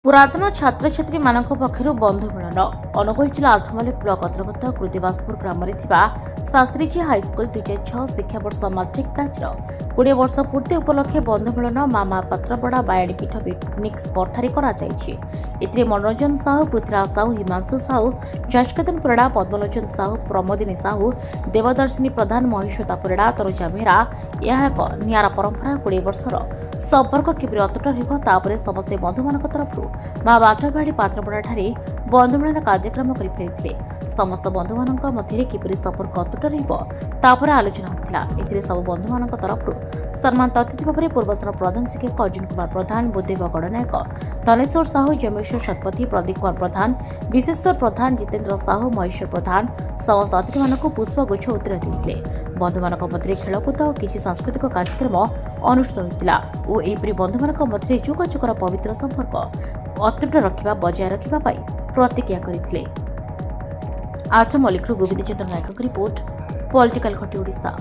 पुरातन छात्र छात्री मानक पक्षरु बंधु मिलन अनुगोल जिला आठमल्लिक ब्लॉक अंतर्गत कृतिवासपुर ग्राम शास्त्रीजी हाईस्कल 2006 शिक्षावर्ष माट्रिक बैच 20 वर्ष पूर्ति उपलक्षे बंधु मिलन मामा पात्रपड़ा बायाणी पीठ पिकनिक स्पॉट ठारे करा जायछि। एथिरे मनोरंजन साहू, पृथ्वीराज साहू, हिमांशु साहू, जशकदन परिड़ा, पद्मलोचन साहू, प्रमोदिनी साहू, देवदर्शिनी प्रधान, महिषता परिड़ा, तनुजा बेहरा यह एक नियारा परंपरा 20 वर्षर संपर्क किपरि अतुट रहिबो समस्ते बंधु मान तरफ माँ बाटबाड़ी पात्रपड़ा ठारे बंधु मिलन कार्यक्रम कर फेरी समस्त बंधु मान मध्य किपरि संपर्क अतुट रहिबो आलोचना होता। एथिरे सब बंधु मान तरफ सम्मानित अतिथि भाव में पूर्वतन प्रधान शिक्षक अर्जुन कुमार प्रधान, बुद्धदेव गणनायक, धनेश्वर साहू, जमेश्वर शतपथी, प्रदीप कुमार प्रधान, विशेश्वर प्रधान, जितेन्द्र साहू, महेश्वर प्रधान समस्त अतिथि मानक पुष्पगुच्छ उत्तर देते। बंधु मान मध्य खेलकूद और किसी सांस्कृतिक कार्यक्रम अनुष्ठित होता और यहपरि बंधु मान मध्य जोगाजोगर पवित्र संपर्क अतुट रखा बजाय रखा प्रतिज्ञा करते। आठ मल्लिक गोविंद चंद्र नायक रिपोर्ट पॉलिटिकल घटी ओडिशा।